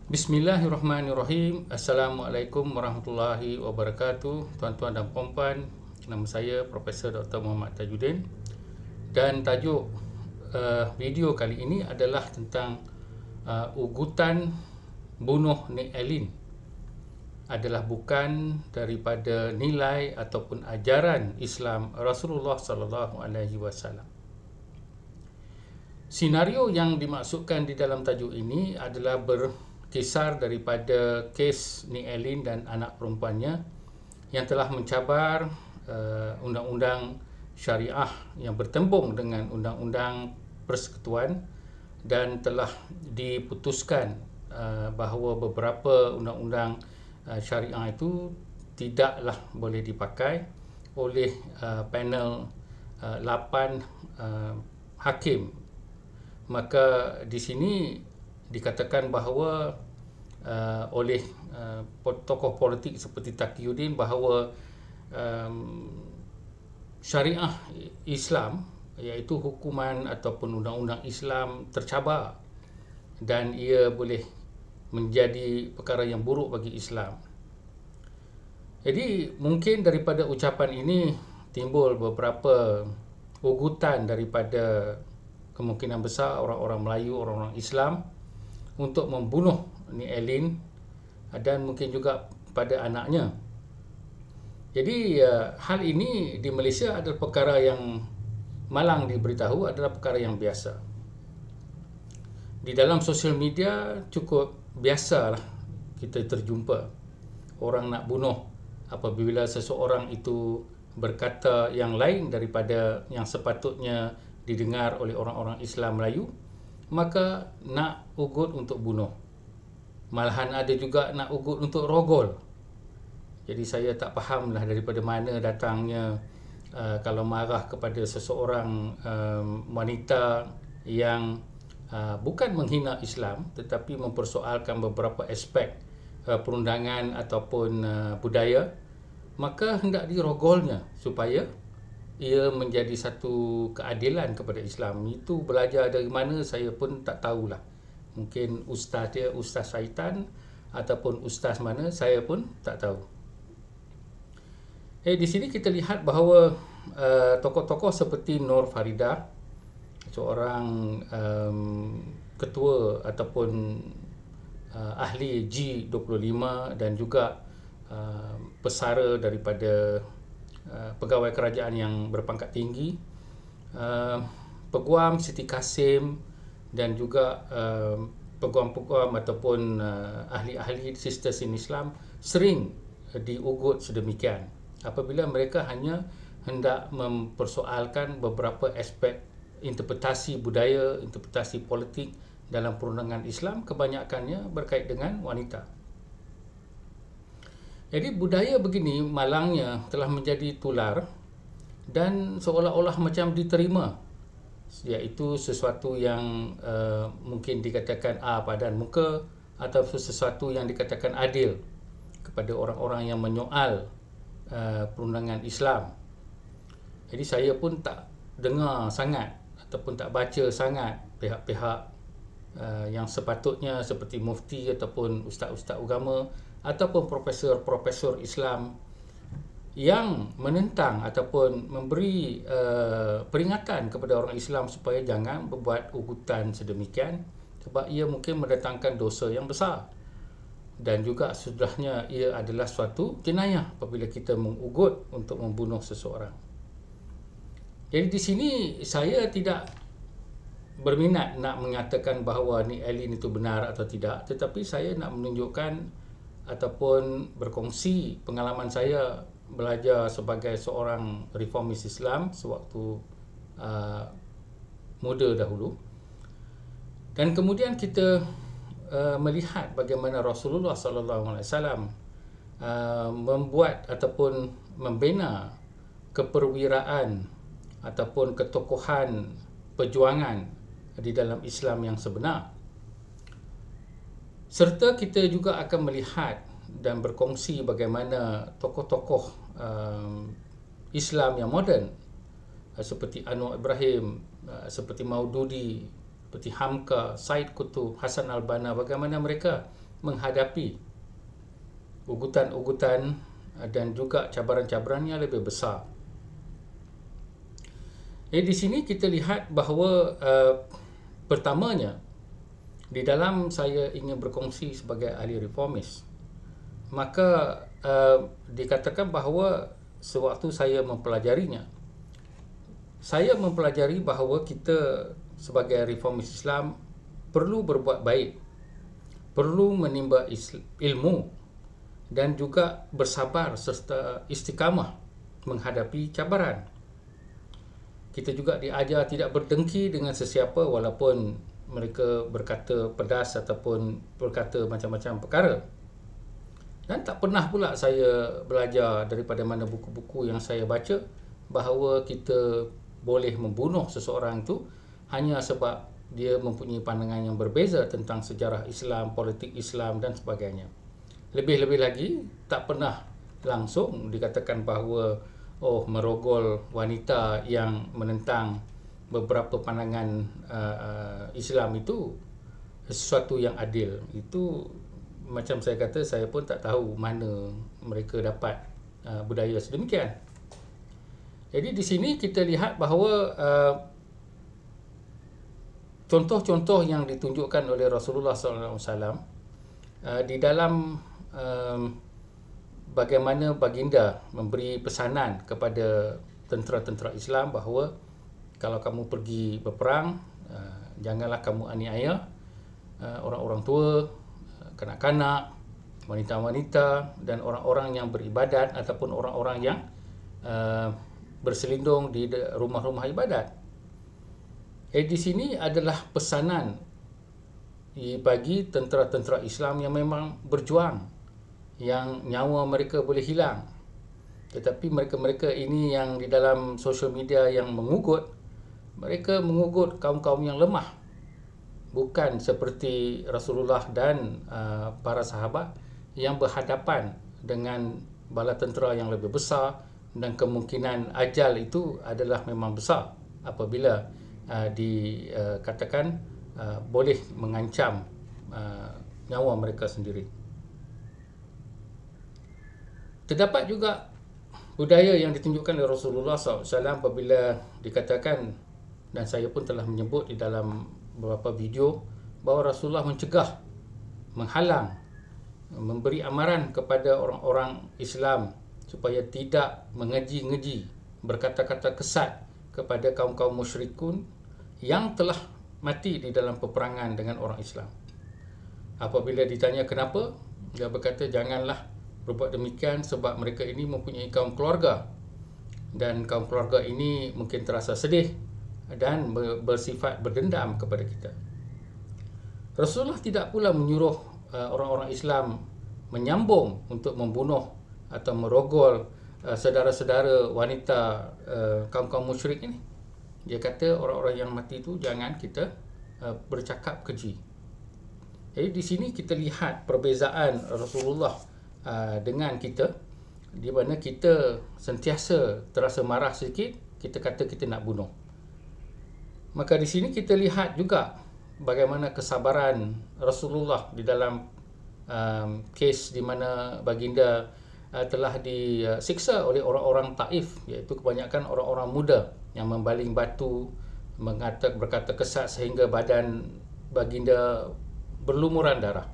Bismillahirrahmanirrahim. Assalamualaikum warahmatullahi wabarakatuh. Tuan-tuan dan puan-puan, nama saya Profesor Dr. Muhammad Tajuddin dan tajuk video kali ini adalah tentang ugutan bunuh Nik Alin adalah bukan daripada nilai ataupun ajaran Islam Rasulullah sallallahu alaihi wasallam. Senario yang dimaksudkan di dalam tajuk ini adalah berkisar daripada kes Nik Alin dan anak perempuannya yang telah mencabar undang-undang syariah yang bertembung dengan undang-undang persekutuan dan telah diputuskan bahawa beberapa undang-undang syariah itu tidaklah boleh dipakai oleh panel 8 hakim. Maka di sini dikatakan bahawa oleh tokoh politik seperti Taqiyuddin bahawa syariah Islam, iaitu hukuman ataupun undang-undang Islam tercabar dan ia boleh menjadi perkara yang buruk bagi Islam. Jadi mungkin daripada ucapan ini timbul beberapa ugutan daripada kemungkinan besar orang-orang Melayu, orang-orang Islam untuk membunuh Nik Alin dan mungkin juga pada anaknya. Jadi hal ini di Malaysia adalah perkara yang malang diberitahu, adalah perkara yang biasa. Di dalam sosial media cukup biasalah kita terjumpa orang nak bunuh apabila seseorang itu berkata yang lain daripada yang sepatutnya didengar oleh orang-orang Islam Melayu, maka nak ugut untuk bunuh. Malahan ada juga nak ugut untuk rogol. Jadi saya tak fahamlah daripada mana datangnya kalau marah kepada seseorang wanita yang bukan menghina Islam tetapi mempersoalkan beberapa aspek perundangan ataupun budaya, maka hendak dirogolnya supaya ia menjadi satu keadilan kepada Islam. Itu belajar dari mana saya pun tak tahulah. Mungkin ustaz dia ustaz syaitan ataupun ustaz mana, saya pun tak tahu. Di sini kita lihat bahawa tokoh-tokoh seperti Nur Faridah, seorang ketua ataupun ahli G25 dan juga pesara daripada pegawai kerajaan yang berpangkat tinggi, peguam Siti Kasim dan juga peguam-peguam ataupun ahli-ahli sistem Islam sering diugut sedemikian apabila mereka hanya hendak mempersoalkan beberapa aspek interpretasi budaya, interpretasi politik dalam perundangan Islam, kebanyakannya berkait dengan wanita. Jadi budaya begini malangnya telah menjadi tular dan seolah-olah macam diterima, iaitu sesuatu yang mungkin dikatakan padan muka atau sesuatu yang dikatakan adil kepada orang-orang yang menyoal perundangan Islam. Jadi saya pun tak dengar sangat ataupun tak baca sangat pihak-pihak yang sepatutnya seperti mufti ataupun ustaz-ustaz agama ataupun profesor-profesor Islam yang menentang ataupun memberi peringatan kepada orang Islam supaya jangan berbuat ugutan sedemikian, sebab ia mungkin mendatangkan dosa yang besar dan juga sudahnya ia adalah suatu jenayah apabila kita mengugut untuk membunuh seseorang. Jadi di sini saya tidak berminat nak mengatakan bahawa Nik Alin itu benar atau tidak, tetapi saya nak menunjukkan ataupun berkongsi pengalaman saya belajar sebagai seorang reformis Islam sewaktu muda dahulu, dan kemudian kita melihat bagaimana Rasulullah sallallahu alaihi wasallam membuat ataupun membina keperwiraan ataupun ketokohan perjuangan di dalam Islam yang sebenar. Serta kita juga akan melihat dan berkongsi bagaimana tokoh-tokoh Islam yang moden seperti Anwar Ibrahim, seperti Maududi, seperti Hamka, Said Qutb, Hasan al-Banna, bagaimana mereka menghadapi ugutan-ugutan dan juga cabaran-cabaran yang lebih besar. Di sini kita lihat bahawa pertamanya, di dalam saya ingin berkongsi sebagai ahli reformis, maka dikatakan bahawa sewaktu saya mempelajarinya, saya mempelajari bahawa kita sebagai reformis Islam perlu berbuat baik, perlu menimba ilmu dan juga bersabar serta istiqamah menghadapi cabaran. Kita juga diajar tidak berdengki dengan sesiapa walaupun mereka berkata pedas ataupun berkata macam-macam perkara. Dan tak pernah pula saya belajar daripada mana buku-buku yang saya baca bahawa kita boleh membunuh seseorang tu hanya sebab dia mempunyai pandangan yang berbeza tentang sejarah Islam, politik Islam dan sebagainya. Lebih-lebih lagi, tak pernah langsung dikatakan bahawa merogol wanita yang menentang beberapa pandangan Islam itu sesuatu yang adil. Itu macam saya kata, saya pun tak tahu mana mereka dapat budaya sedemikian. Jadi di sini kita lihat bahawa contoh-contoh yang ditunjukkan oleh Rasulullah SAW di dalam bagaimana baginda memberi pesanan kepada tentera-tentera Islam bahawa kalau kamu pergi berperang, janganlah kamu aniaya orang-orang tua, kanak-kanak, wanita-wanita dan orang-orang yang beribadat ataupun orang-orang yang berselindung di rumah-rumah ibadat. Di sini adalah pesanan bagi tentera-tentera Islam yang memang berjuang, yang nyawa mereka boleh hilang. Tetapi mereka-mereka ini yang di dalam social media yang mengugut, mereka mengugut kaum-kaum yang lemah. Bukan seperti Rasulullah dan para sahabat yang berhadapan dengan bala tentera yang lebih besar dan kemungkinan ajal itu adalah memang besar apabila dikatakan boleh mengancam nyawa mereka sendiri. Terdapat juga budaya yang ditunjukkan oleh Rasulullah SAW apabila dikatakan, dan saya pun telah menyebut di dalam beberapa video, bahawa Rasulullah mencegah, menghalang, memberi amaran kepada orang-orang Islam supaya tidak mengeji-ngeji, berkata-kata kesat kepada kaum-kaum musyrikun yang telah mati di dalam peperangan dengan orang Islam. Apabila ditanya kenapa, dia berkata janganlah berbuat demikian sebab mereka ini mempunyai kaum keluarga dan kaum keluarga ini mungkin terasa sedih dan bersifat berdendam kepada kita. Rasulullah tidak pula menyuruh orang-orang Islam menyambung untuk membunuh atau merogol saudara-saudara wanita kaum-kaum musyrik ini. Dia kata orang-orang yang mati itu jangan kita bercakap keji. Jadi di sini kita lihat perbezaan Rasulullah dengan kita, di mana kita sentiasa terasa marah sikit, kita kata kita nak bunuh. Maka di sini kita lihat juga bagaimana kesabaran Rasulullah di dalam kes di mana baginda telah disiksa oleh orang-orang Taif, iaitu kebanyakan orang-orang muda yang membaling batu, berkata kesat sehingga badan baginda berlumuran darah.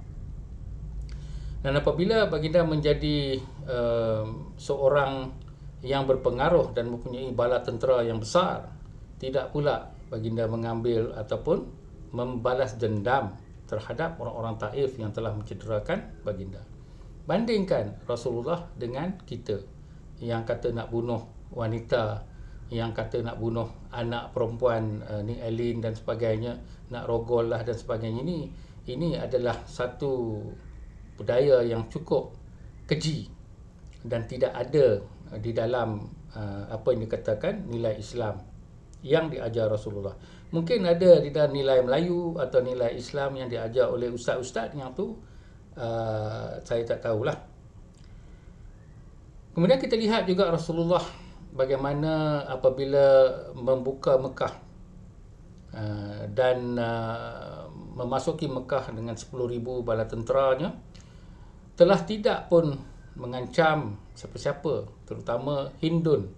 Dan apabila baginda menjadi seorang yang berpengaruh dan mempunyai bala tentera yang besar, tidak pula baginda mengambil ataupun membalas dendam terhadap orang-orang Taif yang telah mencederakan baginda. Bandingkan Rasulullah dengan kita yang kata nak bunuh wanita, yang kata nak bunuh anak perempuan ni Elin dan sebagainya, nak rogol lah dan sebagainya. Ini adalah satu budaya yang cukup keji dan tidak ada di dalam apa yang dikatakan nilai Islam yang diajar Rasulullah. Mungkin ada di dalam nilai Melayu atau nilai Islam yang diajar oleh ustaz-ustaz yang tu saya tak tahulah. Kemudian kita lihat juga Rasulullah bagaimana apabila membuka Mekah dan memasuki Mekah dengan 10,000 bala tenteranya, telah tidak pun mengancam siapa-siapa, terutama Hindun,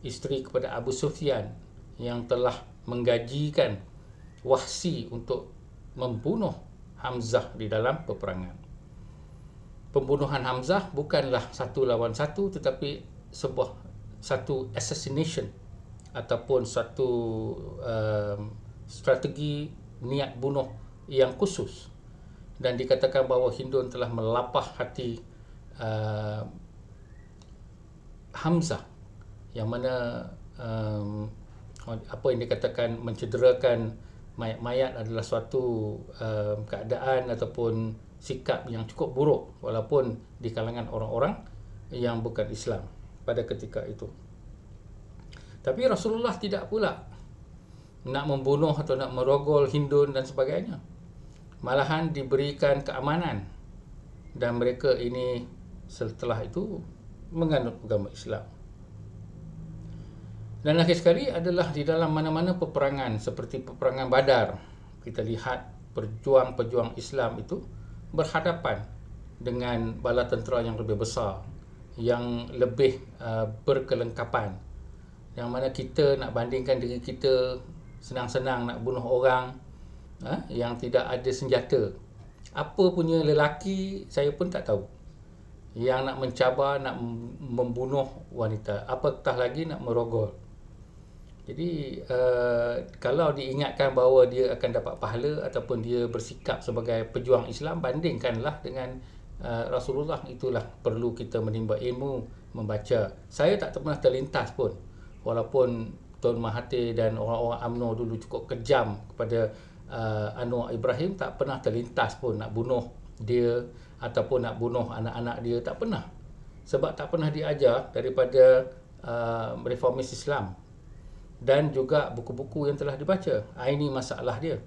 isteri kepada Abu Sufyan, yang telah menggajikan Wahsi untuk membunuh Hamzah di dalam peperangan. Pembunuhan Hamzah bukanlah satu lawan satu, tetapi satu assassination ataupun satu strategi niat bunuh yang khusus, dan dikatakan bahawa Hindun telah melapah hati Hamzah, yang mana apa yang dikatakan mencederakan mayat-mayat adalah suatu keadaan ataupun sikap yang cukup buruk walaupun di kalangan orang-orang yang bukan Islam pada ketika itu. Tapi Rasulullah tidak pula nak membunuh atau nak merogol Hindun dan sebagainya. Malahan diberikan keamanan, dan mereka ini setelah itu menganut agama Islam. Dan akhir sekali adalah di dalam mana-mana peperangan seperti peperangan Badar, kita lihat pejuang-pejuang Islam itu berhadapan dengan bala tentera yang lebih besar, yang lebih berkelengkapan, yang mana kita nak bandingkan diri kita senang-senang nak bunuh orang yang tidak ada senjata. Apa punya lelaki saya pun tak tahu yang nak mencabar, nak membunuh wanita, apatah lagi nak merogol. Jadi kalau diingatkan bahawa dia akan dapat pahala ataupun dia bersikap sebagai pejuang Islam, bandingkanlah dengan Rasulullah. Itulah perlu kita menimba ilmu, membaca. Saya tak pernah terlintas pun, walaupun Tun Mahathir dan orang-orang UMNO dulu cukup kejam kepada Anwar Ibrahim, tak pernah terlintas pun nak bunuh dia ataupun nak bunuh anak-anak dia, tak pernah. Sebab tak pernah diajar daripada reformis Islam dan juga buku-buku yang telah dibaca. Ini masalah dia.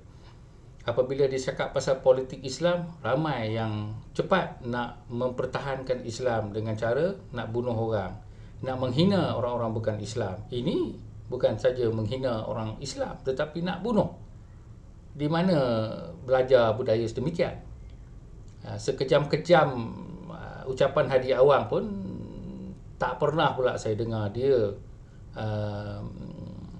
Apabila dia cakap pasal politik Islam, ramai yang cepat nak mempertahankan Islam dengan cara nak bunuh orang, nak menghina orang-orang bukan Islam. Ini bukan saja menghina orang Islam, tetapi nak bunuh. Di mana belajar budaya sedemikian? Sekejam-kejam ucapan Hadi Awang pun tak pernah pula saya dengar dia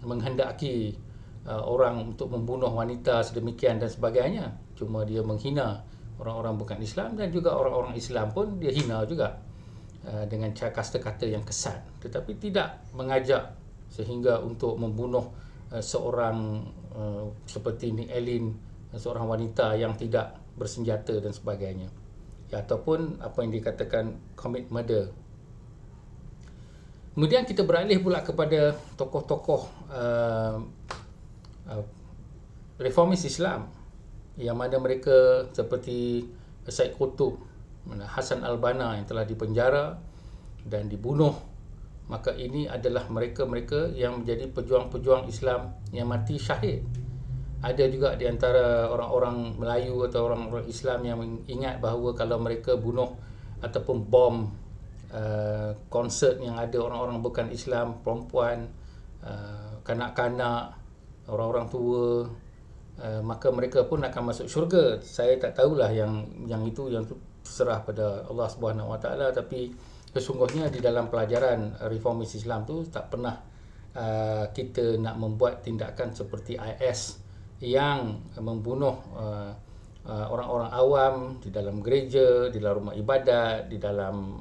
menghendaki orang untuk membunuh wanita sedemikian dan sebagainya. Cuma dia menghina orang-orang bukan Islam, dan juga orang-orang Islam pun dia hina juga dengan kata-kata yang kesat, tetapi tidak mengajak sehingga untuk membunuh seorang seperti Nick Allen, seorang wanita yang tidak bersenjata dan sebagainya, ataupun apa yang dikatakan commit murder. Kemudian kita beralih pula kepada tokoh-tokoh reformis Islam, yang mana mereka seperti Said Qutb, Hasan al-Banna yang telah dipenjara dan dibunuh. Maka ini adalah mereka-mereka yang menjadi pejuang-pejuang Islam yang mati syahid. Ada juga di antara orang-orang Melayu atau orang-orang Islam yang ingat bahawa kalau mereka bunuh ataupun bom konsert yang ada orang-orang bukan Islam, perempuan, kanak-kanak, orang-orang tua, maka mereka pun akan masuk syurga. Saya tak tahulah yang itu terserah pada Allah Subhanahu Wa Taala, tapi sesungguhnya di dalam pelajaran reformis Islam tu tak pernah kita nak membuat tindakan seperti IS yang membunuh orang-orang awam di dalam gereja, di dalam rumah ibadat, di dalam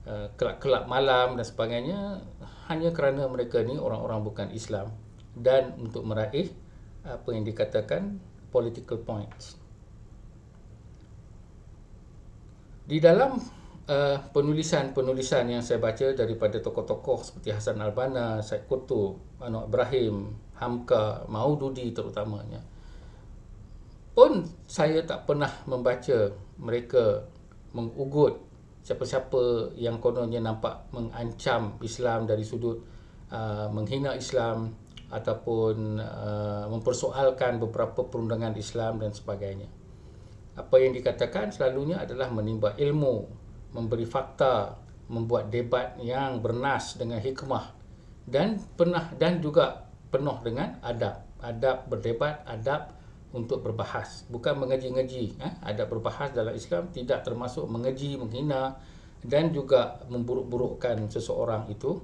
kelab-kelab malam dan sebagainya, hanya kerana mereka ni orang-orang bukan Islam dan untuk meraih apa yang dikatakan political points. Di dalam penulisan-penulisan yang saya baca daripada tokoh-tokoh seperti Hasan al-Banna, Said Qutb, Anwar Ibrahim, Hamka, Maududi terutamanya, pun saya tak pernah membaca mereka mengugut siapa-siapa yang kononnya nampak mengancam Islam dari sudut menghina Islam ataupun mempersoalkan beberapa perundangan Islam dan sebagainya. Apa yang dikatakan selalunya adalah menimba ilmu, memberi fakta, membuat debat yang bernas dengan hikmah, dan juga penuh dengan adab. Adab berdebat, adab untuk berbahas, bukan mengeji-ngeji. Adab berbahas dalam Islam tidak termasuk mengeji, menghina dan juga memburuk-burukkan seseorang itu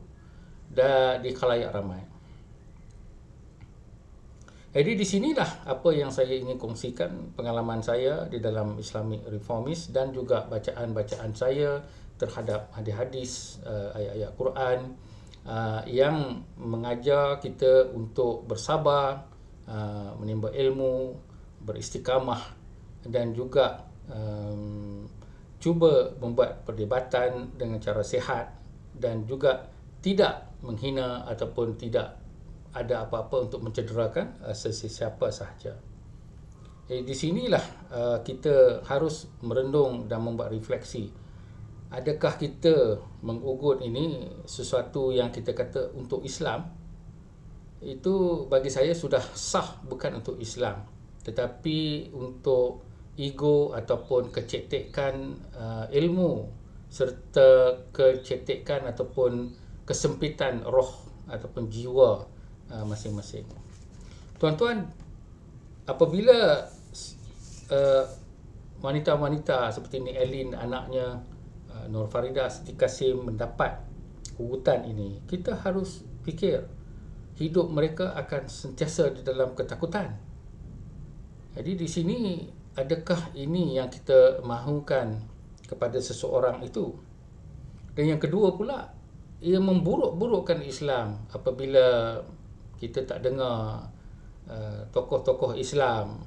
di khalayak ramai. Jadi di sinilah apa yang saya ingin kongsikan, pengalaman saya di dalam Islamic Reformist dan juga bacaan-bacaan saya terhadap hadis-hadis, ayat-ayat Quran yang mengajar kita untuk bersabar, menimba ilmu, beristiqamah dan juga cuba membuat perdebatan dengan cara sihat dan juga tidak menghina ataupun tidak ada apa-apa untuk mencederakan sesiapa sahaja. Di sinilah kita harus merenung dan membuat refleksi. Adakah kita mengugut ini sesuatu yang kita kata untuk Islam? Itu bagi saya sudah sah, bukan untuk Islam, tetapi untuk ego ataupun kecetekan ilmu serta kecetekan ataupun kesempitan roh ataupun jiwa masing-masing. Tuan-tuan, apabila wanita-wanita seperti Nik Elin, anaknya Nur Farida Siti Kasim mendapat ugutan ini, kita harus fikir hidup mereka akan sentiasa di dalam ketakutan. Jadi di sini, adakah ini yang kita mahukan kepada seseorang itu? Dan yang kedua pula, ia memburuk-burukkan Islam apabila kita tak dengar tokoh-tokoh Islam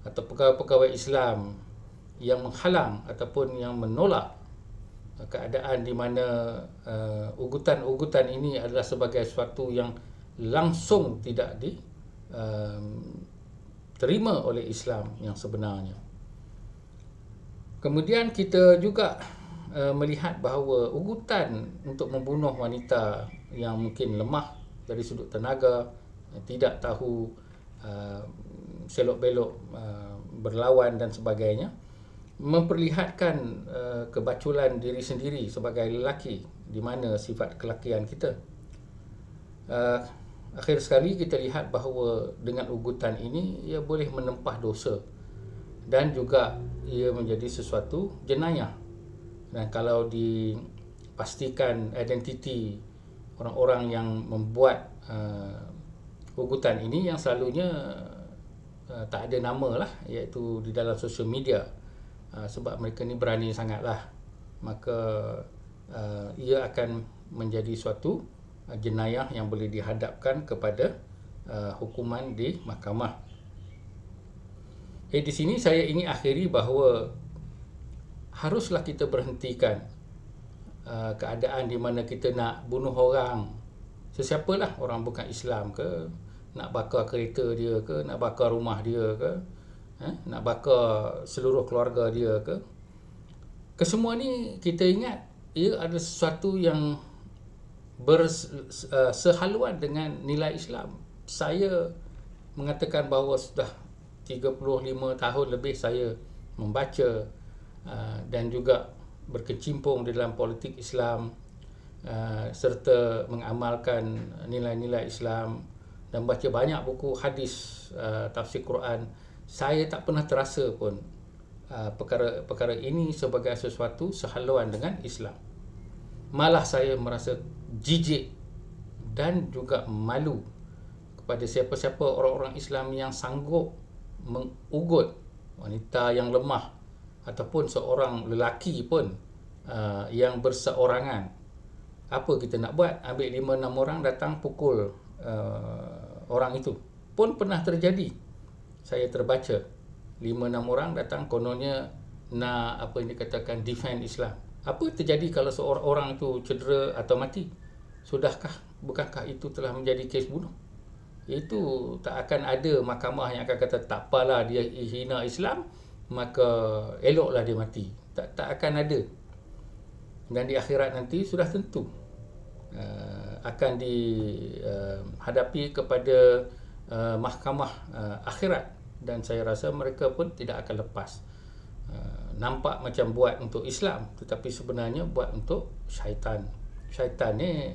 atau pegawai-pegawai Islam yang menghalang ataupun yang menolak keadaan di mana ugutan-ugutan ini adalah sebagai sesuatu yang langsung tidak diterima oleh Islam yang sebenarnya. Kemudian kita juga melihat bahawa ugutan untuk membunuh wanita yang mungkin lemah dari sudut tenaga, tidak tahu selok-belok berlawan dan sebagainya, memperlihatkan kebaculan diri sendiri sebagai lelaki, di mana sifat kelakian kita. Akhir sekali kita lihat bahawa dengan ugutan ini ia boleh menempah dosa dan juga ia menjadi sesuatu jenayah. Dan kalau dipastikan identiti orang-orang yang membuat ugutan ini, yang selalunya tak ada nama lah, iaitu di dalam sosial media, sebab mereka ni berani sangatlah, maka ia akan menjadi suatu jenayah yang boleh dihadapkan kepada hukuman di mahkamah. Di sini saya ingin akhiri bahawa haruslah kita berhentikan keadaan di mana kita nak bunuh orang, sesiapalah, orang bukan Islam ke, nak bakar kereta dia ke, nak bakar rumah dia ke, nak bakar seluruh keluarga dia ke. Kesemua ni kita ingat ia ada sesuatu yang bersehaluan dengan nilai Islam. Saya mengatakan bahawa sudah 35 tahun lebih saya membaca dan juga berkecimpung di dalam politik Islam, serta mengamalkan nilai-nilai Islam dan baca banyak buku hadis, tafsir Quran. Saya tak pernah terasa pun perkara ini sebagai sesuatu sehaluan dengan Islam. Malah saya merasa jijik dan juga malu kepada siapa-siapa orang-orang Islam yang sanggup mengugut wanita yang lemah ataupun seorang lelaki pun yang berseorangan. Apa kita nak buat? Ambil 5-6 orang datang pukul orang itu. Pun pernah terjadi. Saya terbaca 5-6 orang datang, kononnya nak apa yang dikatakan defend Islam. Apa terjadi kalau seorang orang itu cedera atau mati? Sudahkah? Bukankah itu telah menjadi kes bunuh? Itu tak akan ada mahkamah yang akan kata tak apalah dia hina Islam, maka eloklah dia mati. Tak akan ada. Dan di akhirat nanti sudah tentu akan dihadapi kepada mahkamah akhirat, dan saya rasa mereka pun tidak akan lepas. Nampak macam buat untuk Islam, tetapi sebenarnya buat untuk syaitan. Syaitan ni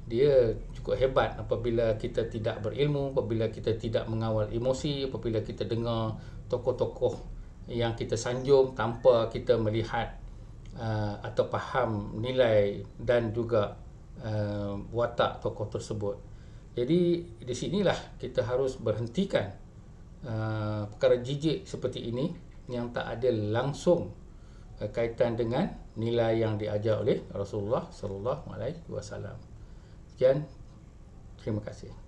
dia cukup hebat apabila kita tidak berilmu, apabila kita tidak mengawal emosi, apabila kita dengar tokoh-tokoh yang kita sanjung tanpa kita melihat atau faham nilai dan juga watak tokoh tersebut. Jadi di sinilah kita harus berhentikan perkara jijik seperti ini yang tak ada langsung kaitan dengan nilai yang diajar oleh Rasulullah sallallahu alaihi wasallam. Sekian, terima kasih.